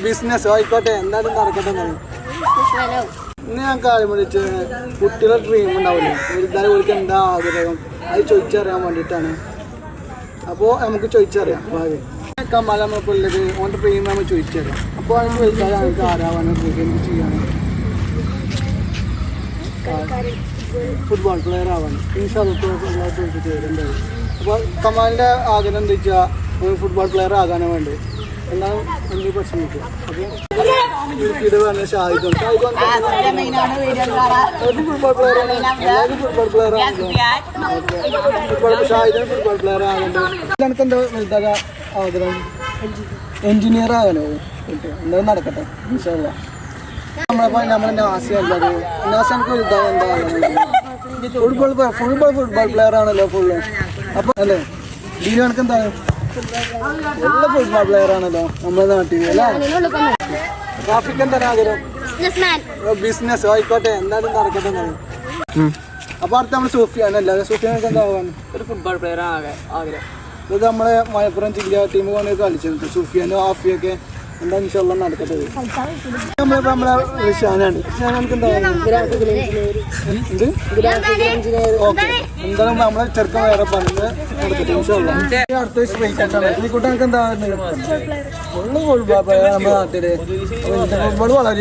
Business ആയിക്കോട്ടെ, എന്തായാലും നടക്കട്ടെ. ഇന്ന് ഞാൻ കാര്യം വിളിച്ച് കുട്ടികളുടെ ഡ്രീം ഉണ്ടാവില്ലേ, എന്തായാലും അവർക്ക് എന്താ ആഗ്രഹം അത് ചോദിച്ചറിയാൻ വേണ്ടിയിട്ടാണ്. അപ്പോൾ നമുക്ക് ചോദിച്ചറിയാം. ഭാവി കമാല നമ്മളിപ്പോൾ ഉള്ളത് ഓൻ്റെ ഡ്രീം നമ്മൾ ചോദിച്ചറിയാം. അപ്പോൾ അതിന് ചോദിച്ചാൽ നമുക്ക് ആരാവാനും എന്ത് ചെയ്യാനും ഫുട്ബോൾ പ്ലെയർ ആവാനും ചോദിച്ചിട്ട് വരുന്നുണ്ട്. അപ്പോൾ കമാലിൻ്റെ ആഗ്രഹം എന്താ വെച്ചാൽ ഫുട്ബോൾ പ്ലെയർ ആകാനോ വേണ്ടത് എന്നാണ് എനിക്ക് പരിശ്രമിക്കുക. അപ്പോൾ യൂപിയുടെ പറഞ്ഞ ഷാഹിദും ഫുട്ബോൾ പ്ലെയറാണ്, എല്ലാവരും ഫുട്ബോൾ പ്ലെയറാണല്ലോ. ഷാഹിദിന് ഫുട്ബോൾ പ്ലെയർ ആകുന്നുണ്ട്. എനിക്ക് എന്താ വലുതാകാൻ ആഗ്രഹം? എൻജിനീയർ ആകാനോ? എന്തായാലും നടക്കട്ടെ ഇൻഷാ അല്ലാഹ്. നമ്മളിപ്പോൾ നമ്മുടെ നാസിയല്ലത് നാസിക്ക് വലുതാകാൻ എന്താ ഫുട്ബോൾ പ്ലെയർ ആണല്ലോ ഫുള്ള്. അപ്പോൾ അല്ലേ ഡീല് കണക്ക് എന്താണ് എല്ലാ ഫുട്ബോൾ പ്ലെയർ ആണല്ലോ നമ്മുടെ നാട്ടിൽ അല്ലേ. ട്രാഫിക് എന്താണ് ആഗ്രഹം? ബിസിനസ് ആയിക്കോട്ടെ, എന്തായാലും നടക്കട്ടെ. അപ്പൊ അടുത്ത നമ്മള് സൂഫിയാനല്ല, സൂഫിയാനൊക്കെ എന്താവാൻ? ഒരു ഫുട്ബോൾ പ്ലെയർ ആഗ്രഹം. ഇത് നമ്മളെ മലപ്പുറം ജില്ലാ ടീം കൊണ്ട് കളിച്ചിട്ടുണ്ട്. സൂഫിയാനും ആഫിയൊക്കെ എന്താ ഇൻഷാല്ലാ നടക്കട്ടെ. നമ്മളിപ്പോ നമ്മളെ ഷാനാണ്. ഷാനാనికి എന്തായാലും നമ്മളെ ചെറുക്കം വേറെ പറഞ്ഞ് നടക്കട്ടെ ഇൻഷാല്ലാ. അടുത്ത സ്ട്രൈറ്റ് ആയിട്ടാണ് ഈ കുട്ടികൾക്ക് എന്താ നമ്മുടെ നാട്ടില് ഫുട്ബോൾ വളരെ